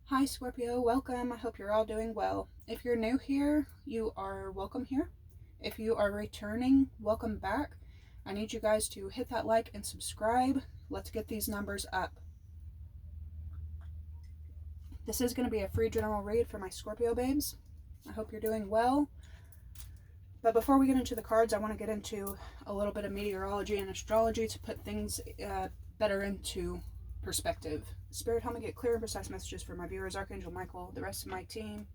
Hi Scorpio, welcome. I hope you're all doing well. If you're new here, you are welcome here. If you are returning, welcome back. I need you guys to hit that like and subscribe. Let's get these numbers up. This is going to be a free general read for my Scorpio babes. I hope you're doing well. But before we get into the cards, I want to get into a little bit of meteorology and astrology to put things better into perspective. Spirit, help me get clear and precise messages for my viewers, Archangel Michael, the rest of my team,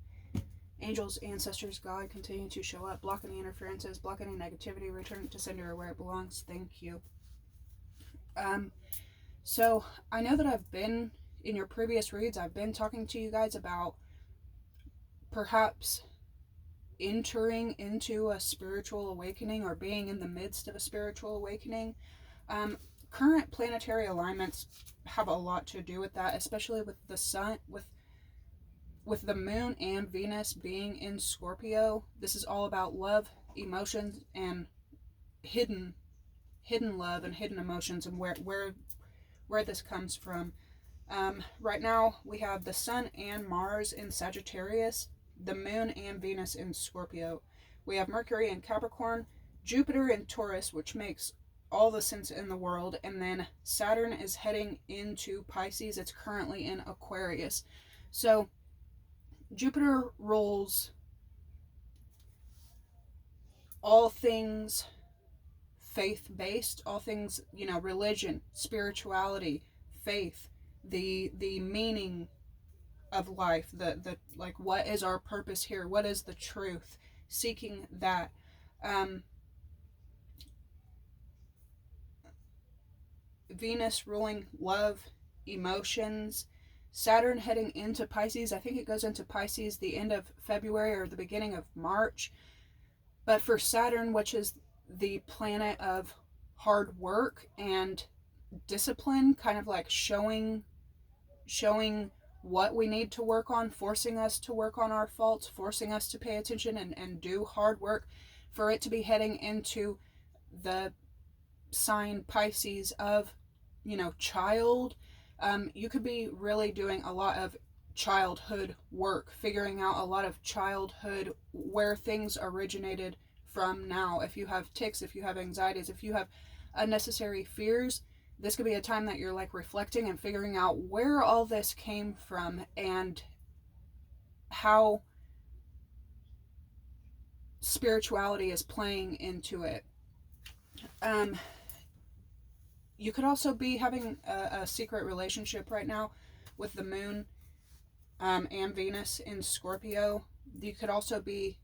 angels, ancestors, God, continue to show up, block any interferences, block any negativity, return it to sender where it belongs. Thank you. So I know that I've been, in your previous reads, I've been talking to you guys about perhaps entering into a spiritual awakening or being in the midst of a spiritual awakening. Current planetary alignments have a lot to do with that, especially with the sun, with the moon and Venus being in Scorpio. This is all about love, emotions, and hidden love and hidden emotions, and where this comes from. Right now we have the sun and Mars in Sagittarius, the moon and Venus in Scorpio. We have Mercury in Capricorn, Jupiter in Taurus, which makes all the sense in the world, and then Saturn is heading into Pisces. It's currently in Aquarius. So Jupiter rules all things faith-based, all things, religion, spirituality, faith, the meaning of life, the like, what is our purpose here, what is the truth, seeking that. Venus ruling love, emotions, Saturn heading into Pisces. I think it goes into Pisces the end of February or the beginning of March. But for Saturn, which is the planet of hard work and discipline, kind of like showing what we need to work on, forcing us to work on our faults, forcing us to pay attention and do hard work, for it to be heading into the sign Pisces of, child. You could be really doing a lot of childhood work, figuring out a lot of childhood, where things originated from now. If you have tics, if you have anxieties, if you have unnecessary fears, this could be a time that you're like reflecting and figuring out where all this came from and how spirituality is playing into it. You could also be having a secret relationship right now with the moon and Venus in Scorpio. You could also be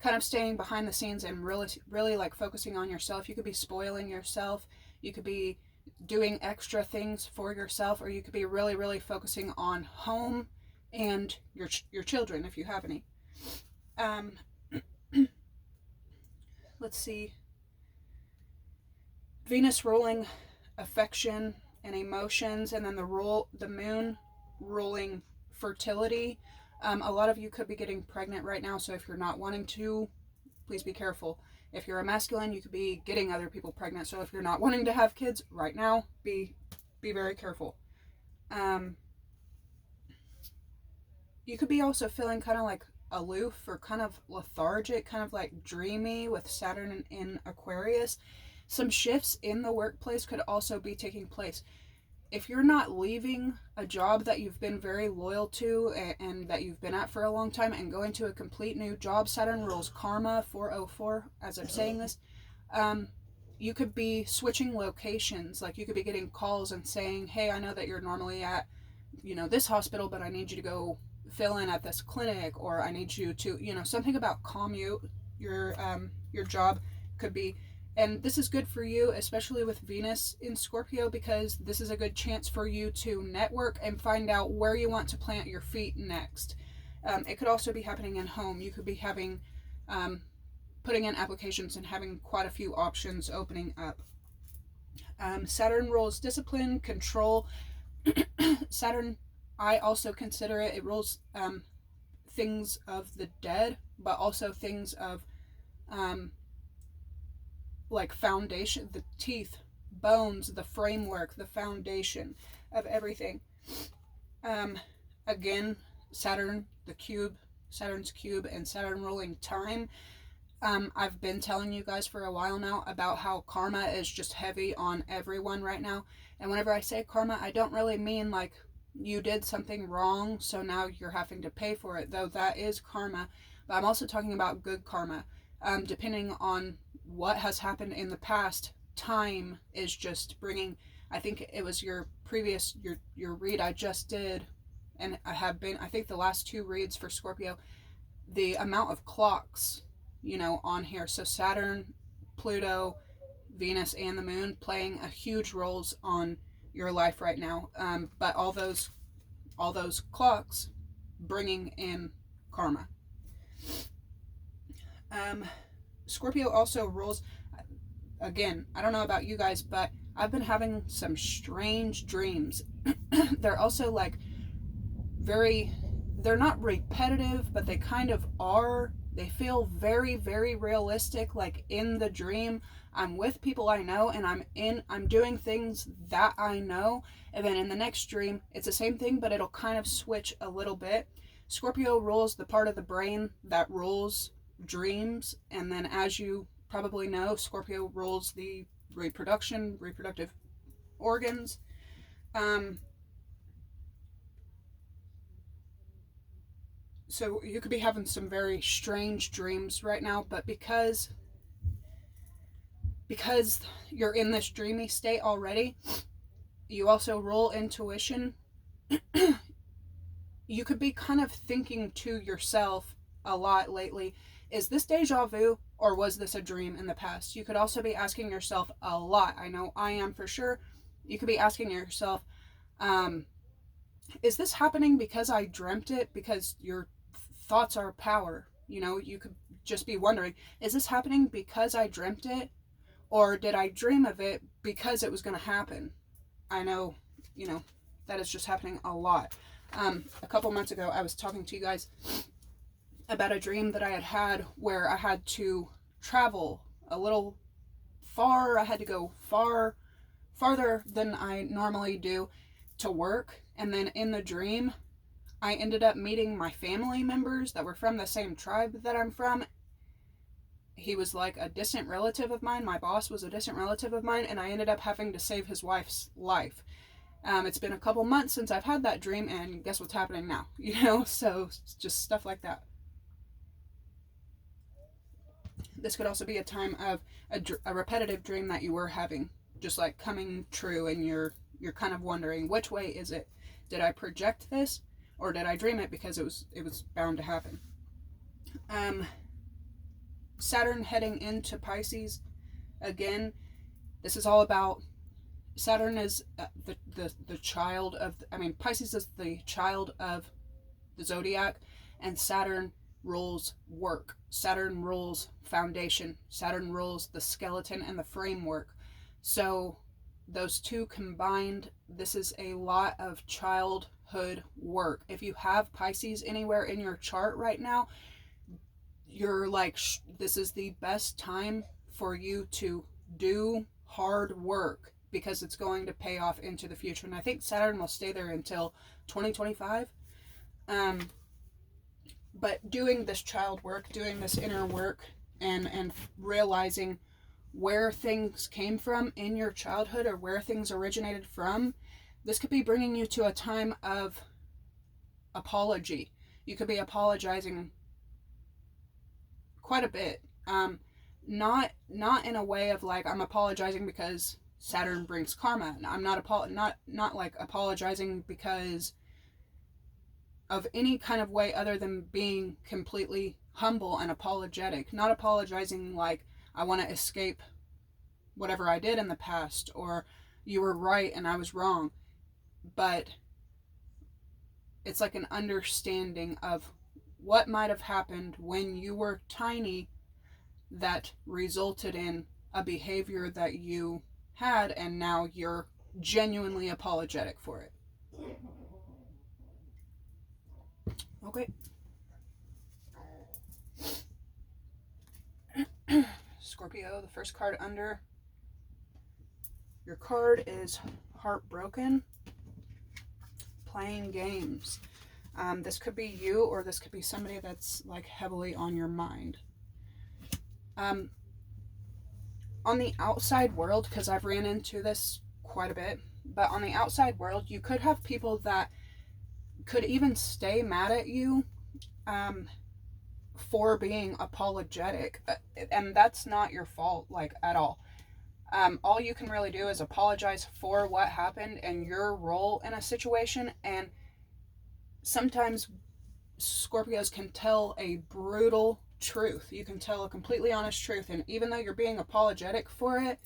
kind of staying behind the scenes and really like focusing on yourself. You could be spoiling yourself. You could be doing extra things for yourself, or you could be really focusing on home and your children if you have any. Let's see. Venus ruling affection and emotions, and then the moon ruling fertility. A lot of you could be getting pregnant right now, so if you're not wanting to, please be careful. If you're a masculine, you could be getting other people pregnant, so if you're not wanting to have kids right now, be very careful. You could be also feeling kind of like aloof or kind of lethargic, kind of like dreamy with Saturn in Aquarius. Some shifts in the workplace could also be taking place. If you're not leaving a job that you've been very loyal to and that you've been at for a long time and going to a complete new job, Saturn rules karma, 404, as I'm saying this, you could be switching locations. Like, you could be getting calls and saying, hey, I know that you're normally at, this hospital, but I need you to go fill in at this clinic, or I need you to, something about commute. Your job could be. And this is good for you, especially with Venus in Scorpio, because this is a good chance for you to network and find out where you want to plant your feet next. It could also be happening in home. You could be having, putting in applications and having quite a few options opening up. Saturn rules discipline, control. Saturn, I also consider it rules things of the dead, but also things of like foundation, the teeth, bones, the framework, the foundation of everything. again, Saturn's cube, and Saturn ruling time. I've been telling you guys for a while now about how karma is just heavy on everyone right now. And whenever I say karma, I don't really mean like you did something wrong, so now you're having to pay for it, though that is karma. But I'm also talking about good karma. Depending on what has happened in the past, time is just bringing. I think it was your previous your read I just did, and I think the last two reads for Scorpio, the amount of clocks, on here. So Saturn, Pluto, Venus, and the moon playing a huge roles on your life right now. But all those clocks bringing in karma. Scorpio also rules. Again, I don't know about you guys, but I've been having some strange dreams. They're also like they're not repetitive, but they kind of are. They feel very, very realistic. Like in the dream, I'm with people I know, and I'm doing things that I know. And then in the next dream, it's the same thing, but it'll kind of switch a little bit. Scorpio rules the part of the brain that rules dreams. And then, as you probably know, Scorpio rules the reproductive organs. So you could be having some very strange dreams right now, but because you're in this dreamy state already, you also rule intuition. You could be kind of thinking to yourself a lot lately, is this deja vu or was this a dream in the past? You could also be asking yourself a lot. I know I am for sure. You could be asking yourself, is this happening because I dreamt it? Because your thoughts are power. You could just be wondering, is this happening because I dreamt it? Or did I dream of it because it was going to happen? I know, that is just happening a lot. A couple months ago, I was talking to you guys about a dream that I had where I had to travel a little far. I had to go farther than I normally do to work. And then in the dream, I ended up meeting my family members that were from the same tribe that I'm from. He was like a distant relative of mine. My boss was a distant relative of mine, and I ended up having to save his wife's life. It's been a couple months since I've had that dream, and guess what's happening now? So just stuff like that. This could also be a time of a repetitive dream that you were having, just like coming true, and you're kind of wondering, which way is it? Did I project this, or did I dream it because it was bound to happen? Saturn heading into Pisces again. This is all about Saturn is the child of. Pisces is the child of the zodiac, and Saturn rules work. Saturn rules foundation. Saturn rules the skeleton and the framework. So those two combined, this is a lot of childhood work. If you have Pisces anywhere in your chart right now, you're like, this is the best time for you to do hard work because it's going to pay off into the future. And I think Saturn will stay there until 2025. But doing this child work, doing this inner work, and realizing where things came from in your childhood or where things originated from, this could be bringing you to a time of apology. You could be apologizing quite a bit. Not in a way of like, I'm apologizing because Saturn brings karma. I'm not like apologizing because of any kind of way other than being completely humble and apologetic. Not apologizing like I want to escape whatever I did in the past, or you were right and I was wrong. But it's like an understanding of what might have happened when you were tiny that resulted in a behavior that you had, and now you're genuinely apologetic for it. Okay. Scorpio, the first card under your card is Heartbroken. Playing games. This could be you, or this could be somebody that's like heavily on your mind. On the outside world, because I've ran into this quite a bit, but on the outside world, you could have people that could even stay mad at you for being apologetic, and that's not your fault, like, at all. All you can really do is apologize for what happened and your role in a situation. And sometimes Scorpios can tell a brutal truth. You can tell a completely honest truth, and even though you're being apologetic for it,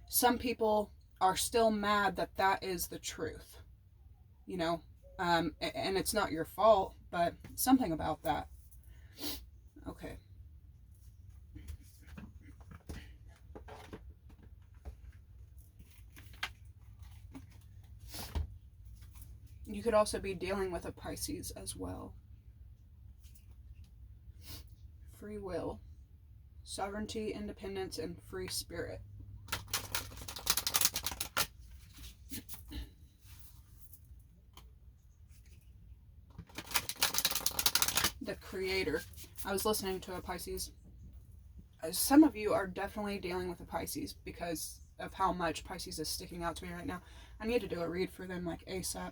some people are still mad that that is the truth, you know. And it's not your fault, but something about that. Okay. You could also be dealing with a Pisces as well. Free will, sovereignty, independence, and free spirit. The creator. I was listening to a Pisces. Some of you are definitely dealing with a Pisces because of how much Pisces is sticking out to me right now. I need to do a read for them like ASAP.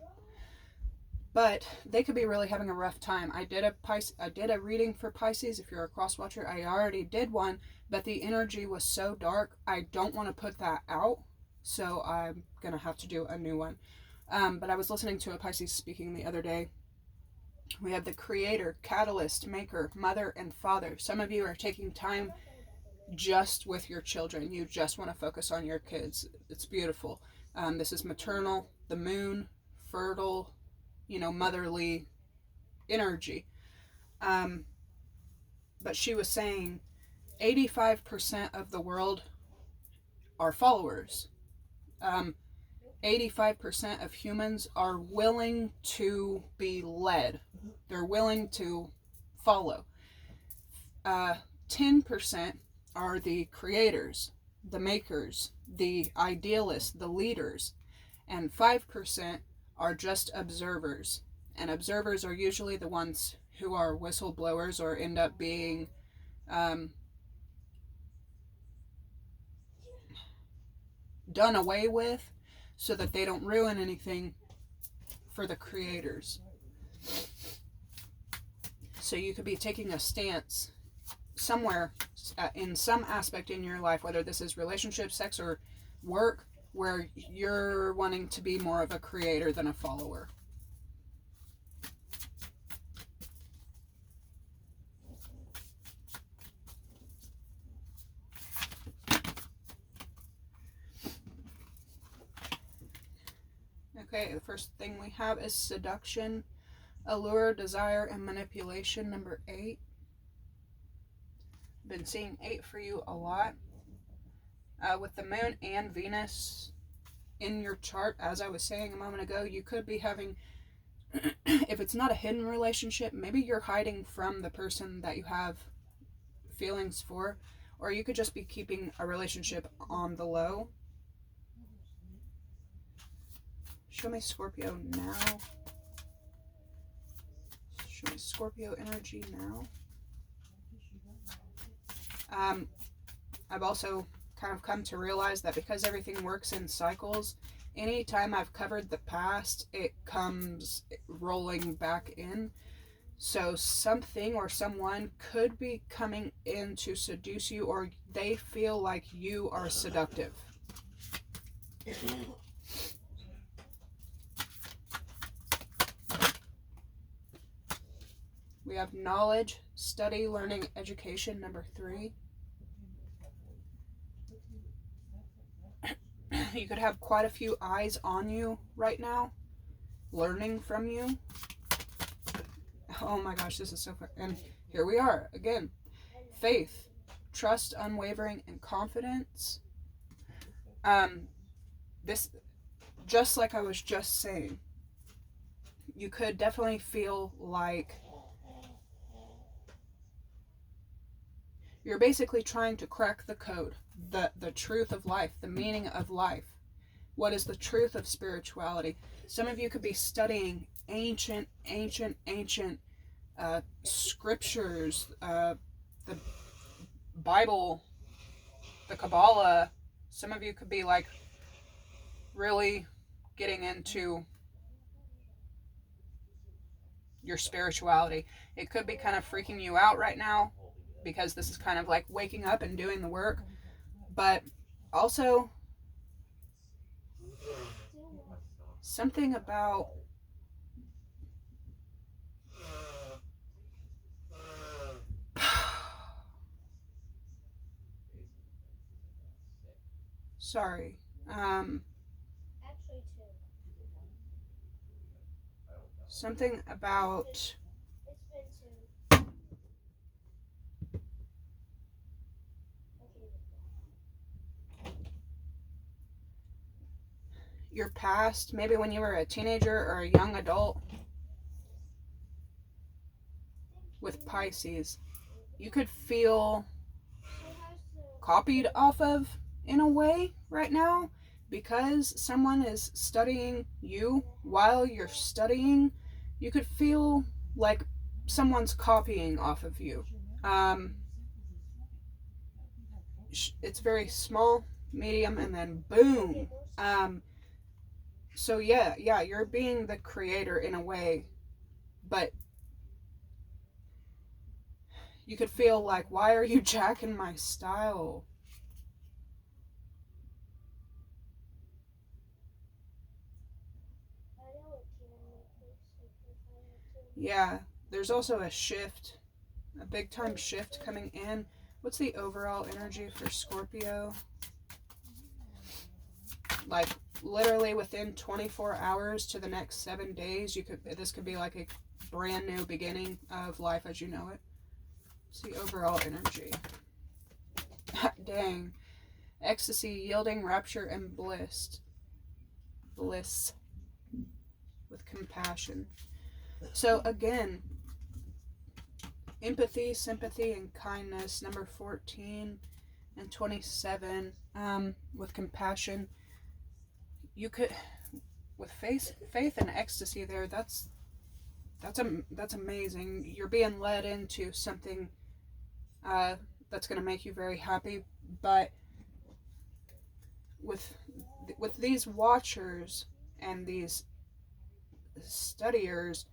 But they could be really having a rough time. I did a reading for Pisces. If you're a cross watcher, I already did one, but the energy was so dark, I don't want to put that out. So I'm gonna have to do a new one. But I was listening to a Pisces speaking the other day. We have the creator, catalyst, maker, mother, and father. Some of you are taking time just with your children. You just want to focus on your kids. It's beautiful. This is maternal, the moon, fertile, motherly energy. But she was saying 85% of the world are followers. 85% of humans are willing to be led. They're willing to follow. 10% are the creators, the makers, the idealists, the leaders, and 5% are just observers. And observers are usually the ones who are whistleblowers or end up being done away with so that they don't ruin anything for the creators. So you could be taking a stance somewhere in some aspect in your life, whether this is relationship, sex, or work, where you're wanting to be more of a creator than a follower. Okay, the first thing we have is seduction, allure, desire, and manipulation, number 8. Been seeing 8 for you a lot. With the moon and Venus in your chart, as I was saying a moment ago, you could be having, if it's not a hidden relationship, maybe you're hiding from the person that you have feelings for, or you could just be keeping a relationship on the low. Show me Scorpio now. Show me Scorpio energy now. I've also kind of come to realize that because everything works in cycles, anytime I've covered the past, it comes rolling back in. So something or someone could be coming in to seduce you, or they feel like you are seductive. We have knowledge, study, learning, education, number 3. You could have quite a few eyes on you right now, learning from you. Oh my gosh, this is so fun. And here we are again. Faith, trust, unwavering, and confidence. This, just like I was just saying, you could definitely feel like you're basically trying to crack the code, the truth of life, the meaning of life. What is the truth of spirituality? Some of you could be studying ancient scriptures, the Bible, the Kabbalah. Some of you could be like really getting into your spirituality. It could be kind of freaking you out right now because this is kind of like waking up and doing the work. But also, something about sorry. Something about your past, maybe when you were a teenager or a young adult with Pisces, you could feel copied off of in a way right now because someone is studying you while you're studying. You could feel like someone's copying off of you. It's very small, medium, and then boom. So yeah, you're being the creator in a way, but you could feel like, why are you jacking my style? Yeah, there's also a shift, a big time shift coming in. What's the overall energy for Scorpio? Like literally within 24 hours to the next 7 days, this could be like a brand new beginning of life as you know it. What's the overall energy? Dang. Ecstasy, yielding, rapture, and bliss. Bliss. With compassion. So again, empathy, sympathy, and kindness, number 14 and 27, with compassion. You could, with faith and ecstasy there, that's amazing. You're being led into something that's going to make you very happy, but with these watchers and these studiers,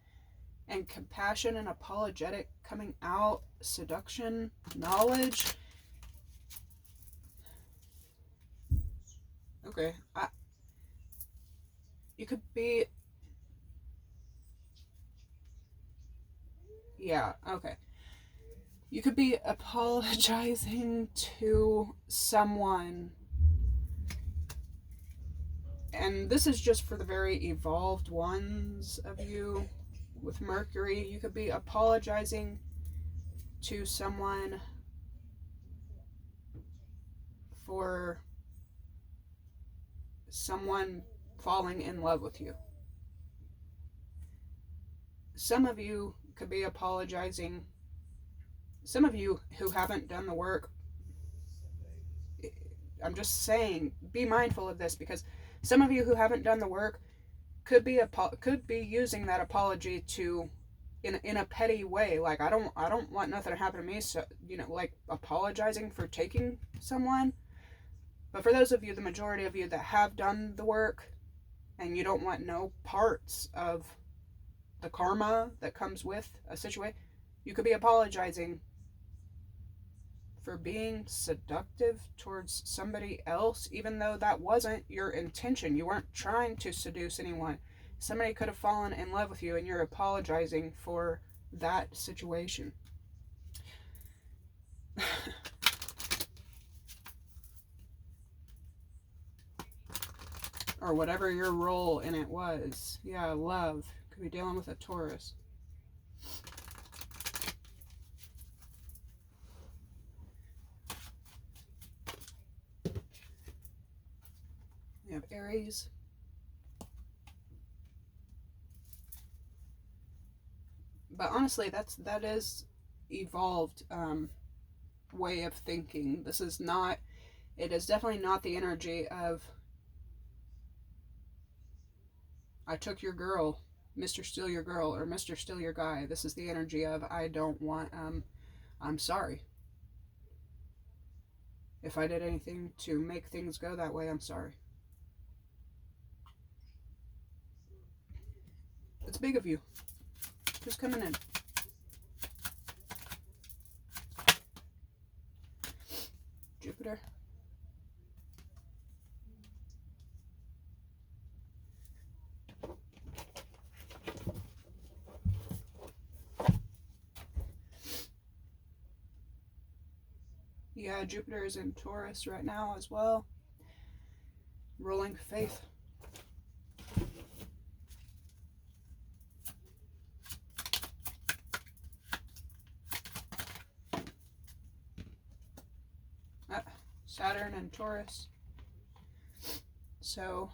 and compassion and apologetic coming out, seduction, knowledge. Okay, you could be, yeah, okay. You could be apologizing to someone, and this is just for the very evolved ones of you. With Mercury, you could be apologizing to someone for someone falling in love with you. Some of you could be apologizing. Some of you who haven't done the work, I'm just saying, be mindful of this, because some of you who haven't done the work could be using that apology to in a petty way, like I don't want nothing to happen to me, so like apologizing for taking someone. But for those of you, the majority of you that have done the work and you don't want no parts of the karma that comes with a situation, you could be apologizing for being seductive towards somebody else, even though that wasn't your intention. You weren't trying to seduce anyone. Somebody could have fallen in love with you, and you're apologizing for that situation. Or whatever your role in it was. Yeah, love. Could be dealing with a Taurus. You have Aries. But honestly, that is evolved way of thinking. This is not, it is definitely not the energy of I took your girl Mr. Steal Your Girl or Mr. Steal Your Guy. This is the energy of, I don't want, I'm sorry. If I did anything to make things go that way, I'm sorry. It's big of you. Just coming in. Jupiter. Yeah, Jupiter is in Taurus right now as well. Ruling faith. Saturn and Taurus. So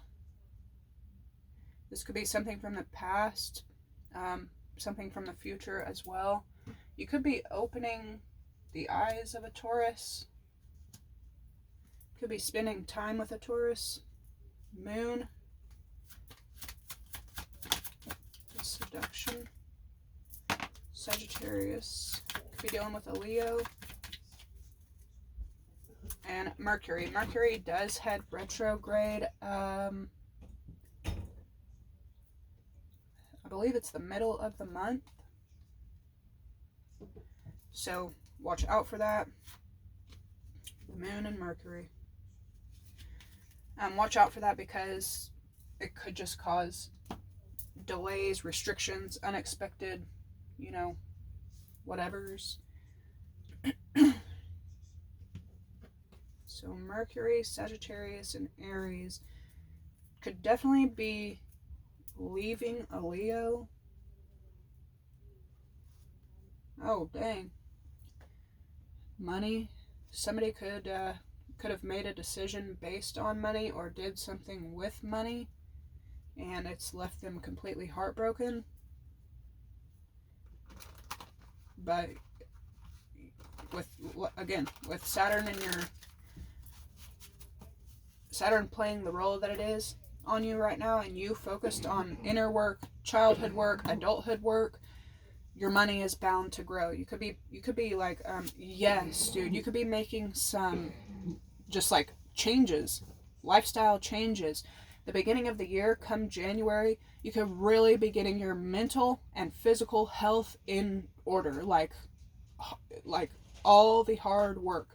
this could be something from the past, something from the future as well. You could be opening the eyes of a Taurus. Could be spending time with a Taurus. Moon. Seduction. Sagittarius. Could be dealing with a Leo. And Mercury. Mercury does head retrograde. I believe it's the middle of the month. So watch out for that. The Moon and Mercury. Watch out for that because it could just cause delays, restrictions, unexpected, whatevers. So Mercury, Sagittarius, and Aries could definitely be leaving a Leo. Oh, dang. Money. Somebody could have made a decision based on money or did something with money, and it's left them completely heartbroken. But with Saturn and Saturn playing the role that it is on you right now, and you focused on inner work, childhood work, adulthood work, your money is bound to grow. You could be like, yes, dude, you could be making some just like changes, lifestyle changes. The beginning of the year, come January, you could really be getting your mental and physical health in order, like all the hard work.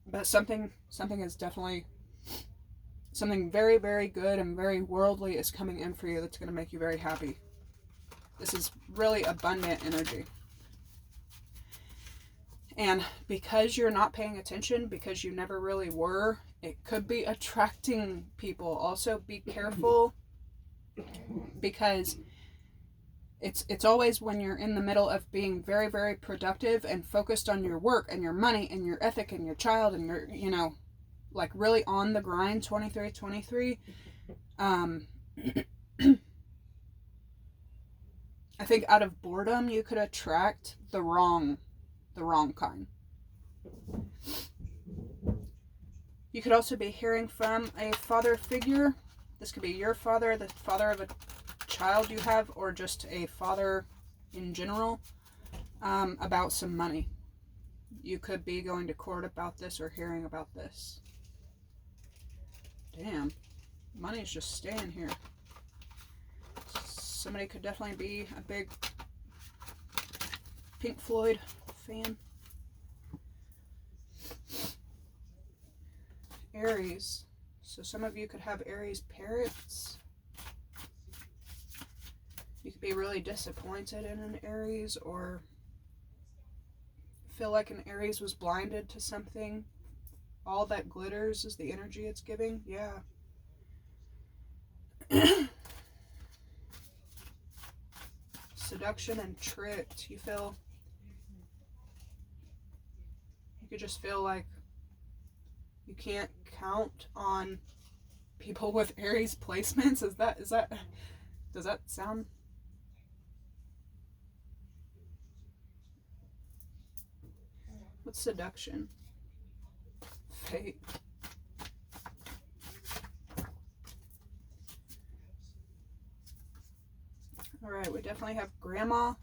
But something is definitely, something very, very good and very worldly is coming in for you that's going to make you very happy. This is really abundant energy. And because you're not paying attention, because you never really were, it could be attracting people. Also, be careful, because it's always when you're in the middle of being very, very productive and focused on your work and your money and your ethic and your child and your, like really on the grind, 23. I think out of boredom, you could attract the wrong kind. You could also be hearing from a father figure. This could be your father, the father of a child you have, or just a father in general, about some money. You could be going to court about this or hearing about this. Damn, money's just staying here. Somebody could definitely be a big Pink Floyd fan. Aries. So some of you could have Aries parents. You could be really disappointed in an Aries, or feel like an Aries was blinded to something. All that glitters is the energy it's giving. Yeah. Seduction and tricked. You could just feel like you can't count on people with Aries placements. Does that sound? What's seduction? Fate. All right, we definitely have grandma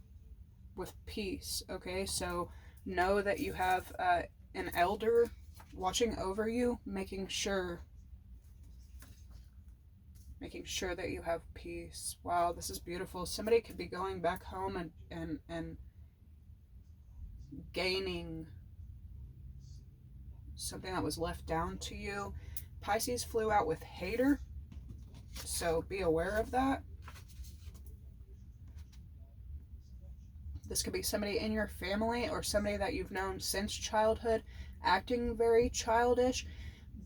with peace. Okay, so know that you have an elder watching over you, making sure that you have peace. Wow, this is beautiful. Somebody could be going back home and gaining something that was left down to you. Pisces flew out with hater, so be aware of that. This could be somebody in your family or somebody that you've known since childhood, acting very childish.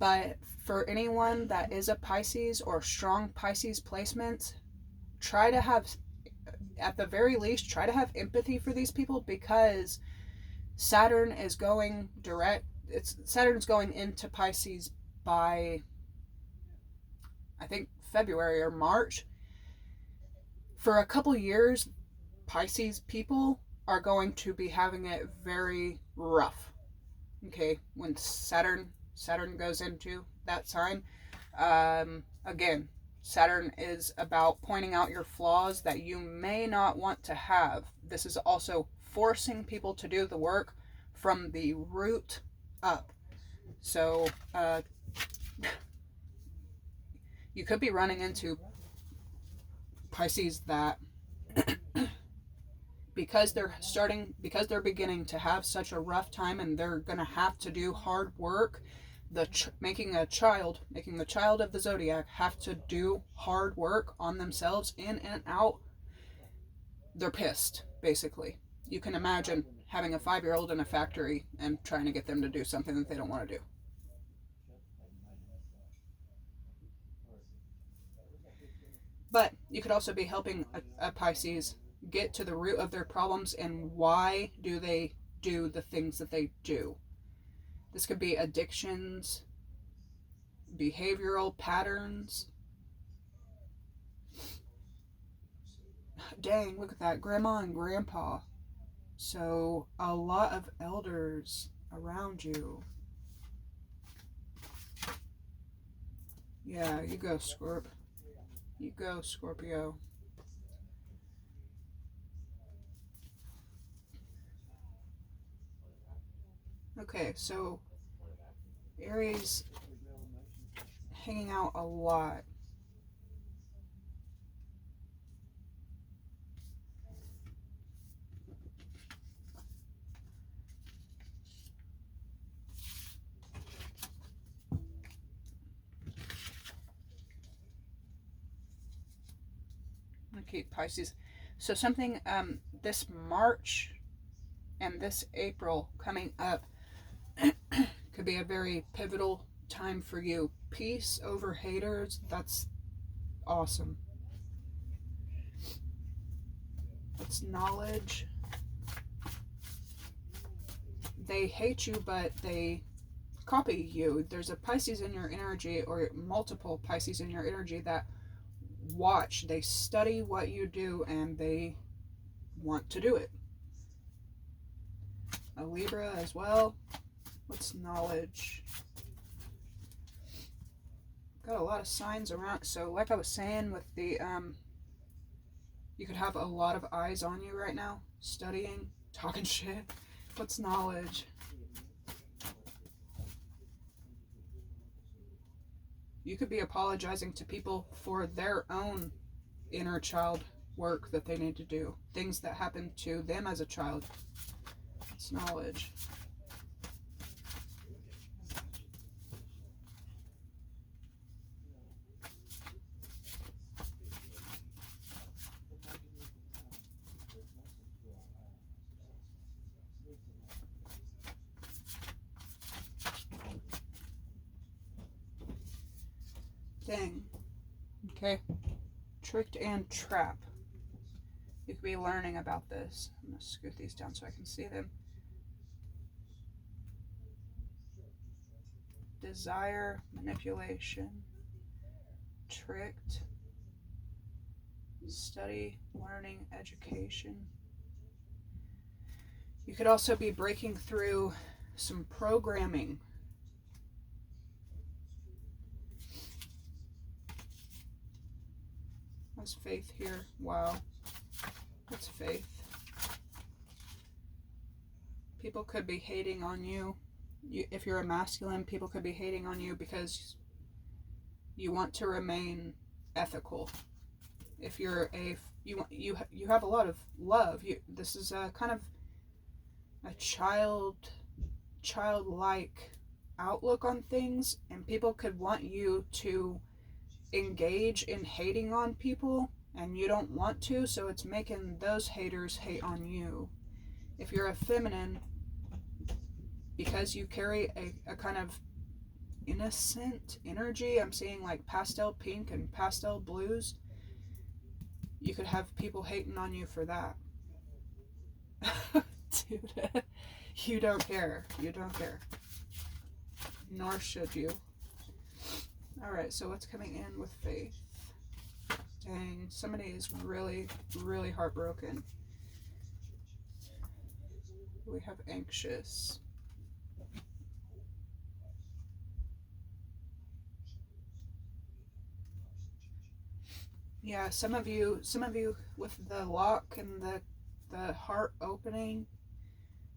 But for anyone that is a Pisces or strong Pisces placements, try to have, at the very least, try to have empathy for these people, because Saturn is going direct. Saturn's going into Pisces by, I think, February or March. For a couple years, Pisces people are going to be having it very rough. Okay, when Saturn goes into that sign, again, Saturn is about pointing out your flaws that you may not want to have. This is also forcing people to do the work from the root up. So you could be running into Pisces that because they're beginning to have such a rough time, and they're going to have to do hard work, making the child of the zodiac have to do hard work on themselves, in and out. They're pissed, basically. You can imagine having a 5-year-old in a factory and trying to get them to do something that they don't want to do. But you could also be helping a Pisces get to the root of their problems and why do they do the things that they do. This could be addictions, behavioral patterns. Dang, look at that. Grandma and grandpa. So a lot of elders around you. Yeah, you go, Scorp. You go, Scorpio. Okay, so Aries hanging out a lot. Okay, Pisces. So something this March and this April coming up could be a very pivotal time for you. Peace over haters, that's awesome. That's knowledge. They hate you, but they copy you. There's a Pisces in your energy, or multiple Pisces in your energy, that watch, they study what you do, and they want to do it. A Libra as well. What's knowledge? Got a lot of signs around. So like I was saying with the you could have a lot of eyes on you right now, studying, talking shit. What's knowledge? You could be apologizing to people for their own inner child work that they need to do. Things that happened to them as a child. It's knowledge. Dang. Okay. Tricked and trap. You could be learning about this. I'm going to scoot these down so I can see them. Desire, manipulation, tricked, study, learning, education. You could also be breaking through some programming. How's faith here? Wow. That's faith. People could be hating on you. If you're a masculine, people could be hating on you because you want to remain ethical. If you're you have a lot of love. This is a kind of a childlike outlook on things, and people could want you to engage in hating on people, and you don't want to, so it's making those haters hate on you. If you're a feminine, because you carry a kind of innocent energy, I'm seeing like pastel pink and pastel blues, you could have people hating on you for that. Dude, you don't care. You don't care. Nor should you. Alright, so what's coming in with faith? Dang, somebody is really, really heartbroken. We have anxious. Yeah, some of you with the lock and the heart opening,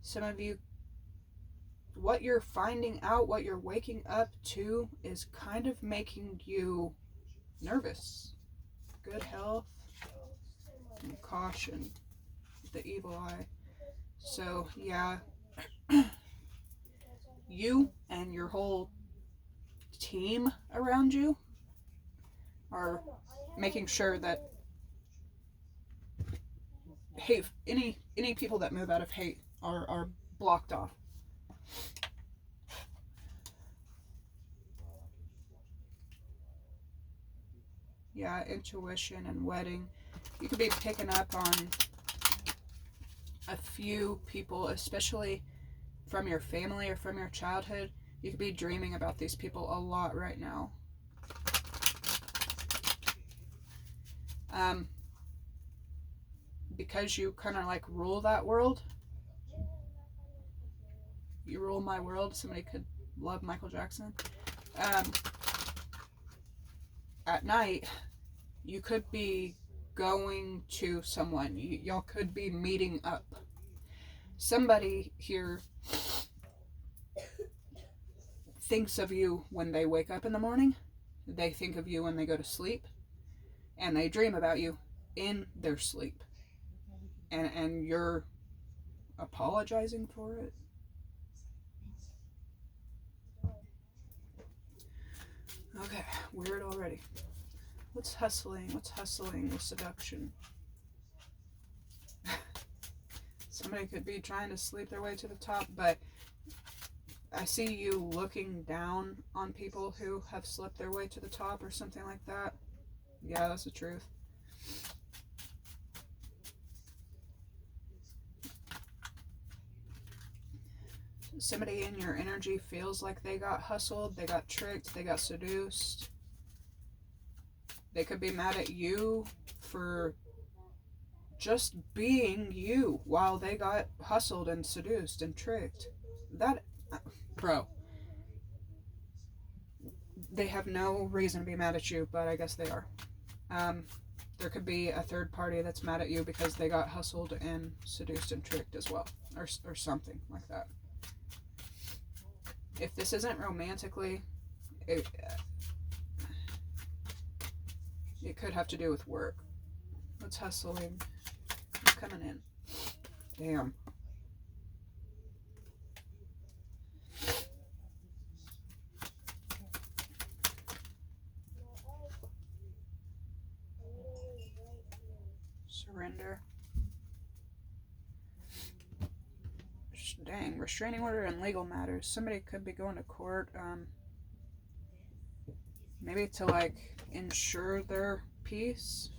some of you, what you're finding out, what you're waking up to is kind of making you nervous. Good health and caution, the evil eye. So yeah, you and your whole team around you are making sure that hate, any people that move out of hate are blocked off. Yeah, intuition and wedding. You could be picking up on a few people, especially from your family or from your childhood. You could be dreaming about these people a lot right now. Because you kind of like rule that world. You rule my world. Somebody could love Michael Jackson. At night, you could be going to someone. Y'all could be meeting up. Somebody here thinks of you when they wake up in the morning. They think of you when they go to sleep. And they dream about you in their sleep. And you're apologizing for it. Okay, weird already. What's hustling? What's hustling with seduction? Somebody could be trying to sleep their way to the top, but I see you looking down on people who have slipped their way to the top or something like that. Yeah, that's the truth. Somebody in your energy feels like they got hustled, they got tricked, they got seduced. They could be mad at you for just being you while they got hustled and seduced and tricked. That, bro, they have no reason to be mad at you, but I guess they are. There could be a third party that's mad at you because they got hustled and seduced and tricked as well, or something like that. If this isn't romantically, it could have to do with work. What's hustling? What's coming in? Damn. Surrender. Dang, restraining order and legal matters. Somebody could be going to court, maybe to like ensure their peace.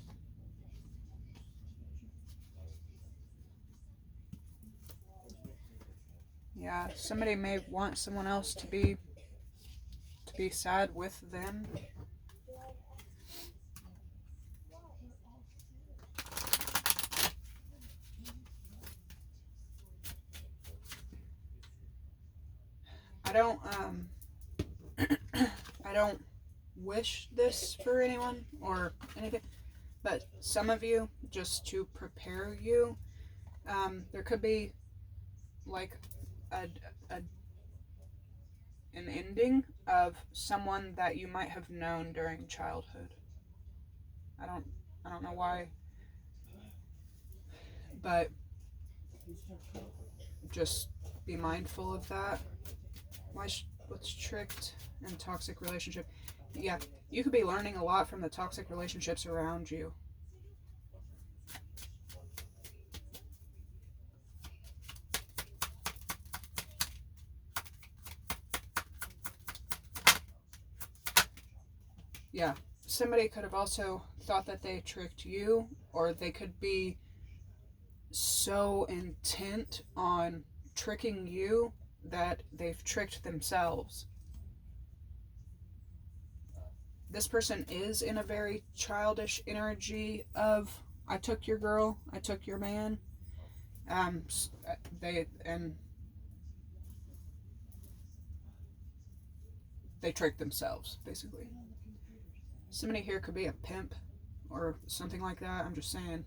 Yeah, somebody may want someone else to be sad with them. I don't wish this for anyone or anything, but some of you just to prepare you. There could be like a, a an ending of someone that you might have known during childhood. I don't I don't know why, but just be mindful of that. What's tricked and toxic relationship? Yeah, you could be learning a lot from the toxic relationships around you. Yeah, somebody could have also thought that they tricked you, or they could be so intent on tricking you that they've tricked themselves. This person is in a very childish energy of, I took your girl, I took your man. They and they tricked themselves, basically. Somebody here could be a pimp or something like that. I'm just saying.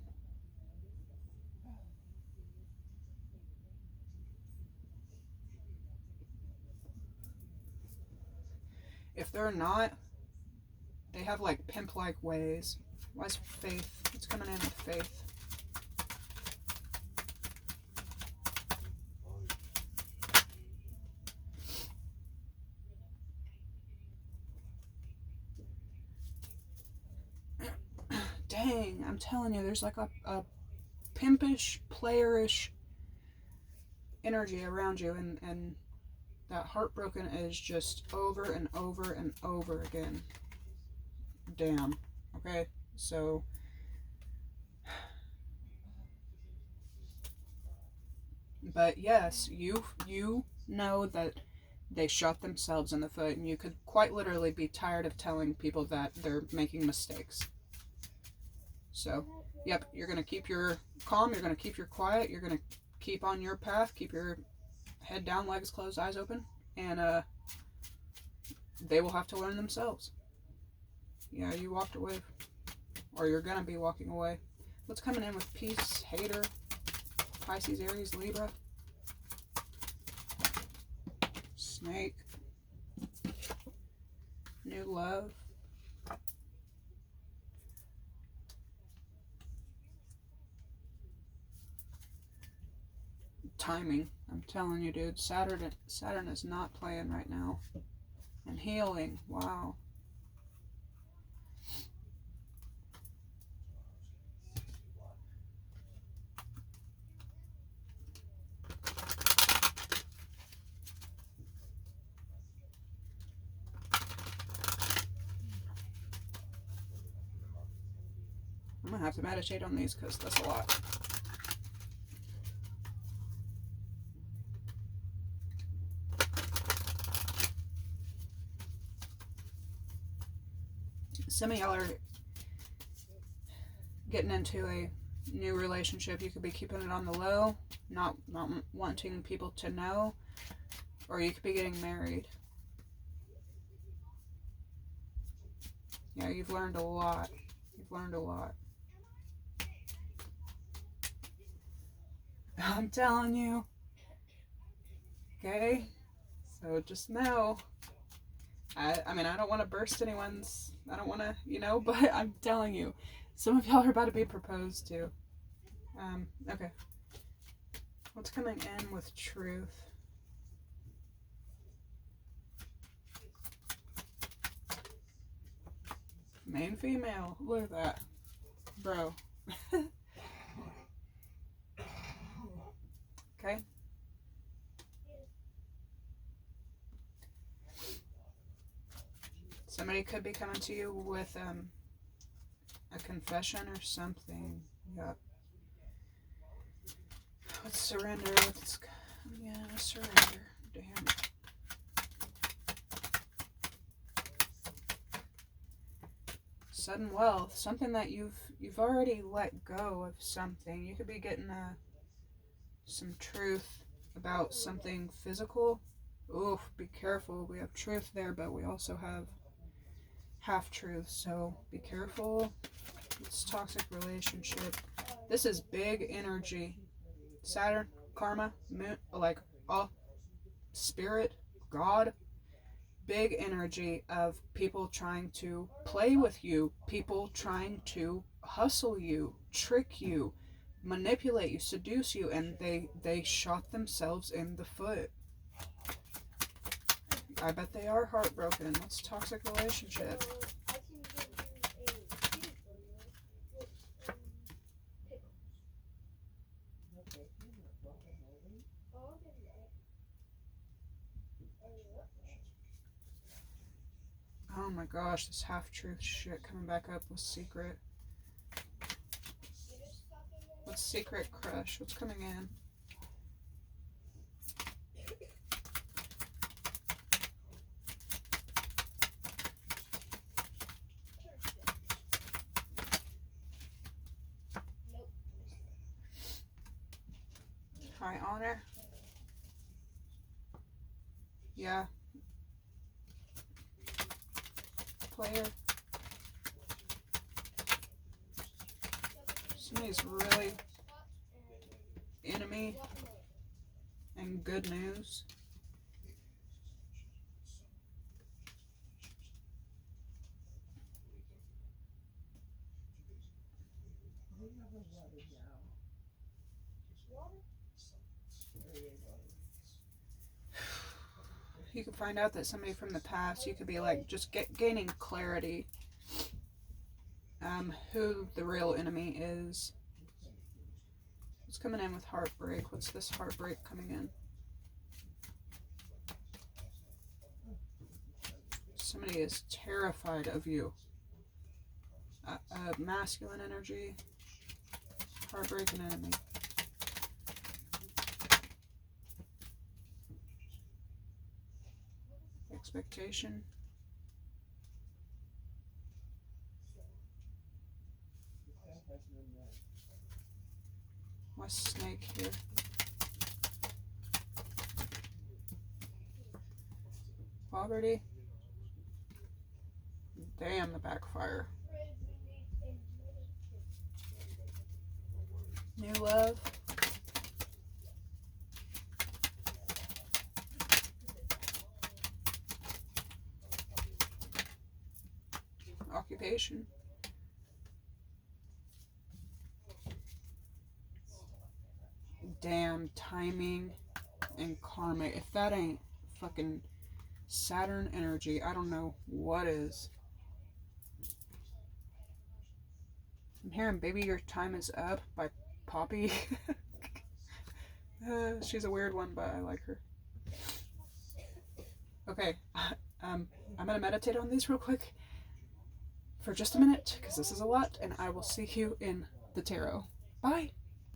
If they're not, they have like pimp-like ways. Why is faith? It's coming in with faith. Dang, I'm telling you, there's like a pimpish, playerish energy around you, and that heartbroken is just over and over and over again. Damn. Okay, so but yes, you know that they shot themselves in the foot, and you could quite literally be tired of telling people that they're making mistakes. So, yep, you're going to keep your calm, you're going to keep your quiet, you're going to keep on your path, keep your head down, legs closed, eyes open, and they will have to learn themselves. Yeah, you walked away, or you're going to be walking away. What's coming in with peace, hater, Pisces, Aries, Libra, snake, new love, timing. I'm telling you, dude, Saturn is not playing right now. And healing, wow. I'm gonna have to meditate on these because that's a lot. Some of y'all are getting into a new relationship. You could be keeping it on the low, not wanting people to know, or you could be getting married. Yeah, you've learned a lot. You've learned a lot. I'm telling you. Okay? So just know. I mean, I don't want to burst anyone's, I don't want to, but I'm telling you, some of y'all are about to be proposed to. Okay. What's coming in with truth? Main female. Look at that. Bro. Okay. Somebody could be coming to you with a confession or something. Yep. Let's surrender. Surrender. Damn. Sudden wealth. Something that you've already let go of something. You could be getting some truth about something physical. Oof, be careful. We have truth there, but we also have half truth, so be careful. It's toxic relationship. This is big energy. Saturn, karma, moon, like all spirit, God. Big energy of people trying to play with you, people trying to hustle you, trick you, manipulate you, seduce you, and they shot themselves in the foot. I bet they are heartbroken. What's toxic relationship? Oh my gosh, this half-truth shit coming back up with secret. What's secret crush? What's coming in? High honor. Yeah. Player. Somebody's really enemy and good news. You could find out that somebody from the past, you could be like just gaining clarity who the real enemy is. What's coming in with heartbreak? What's this heartbreak coming in? Somebody is terrified of you. Masculine energy, heartbreak and enemy. Expectation. Why snake here? Poverty. Damn, the backfire. New love. Occupation. Damn, timing and karma. If that ain't fucking Saturn energy, I don't know what is. I'm hearing Baby Your Time Is Up by Poppy. She's a weird one, but I like her. Okay, I'm gonna meditate on these real quick for just a minute, because this is a lot, and I will see you in the tarot. Bye!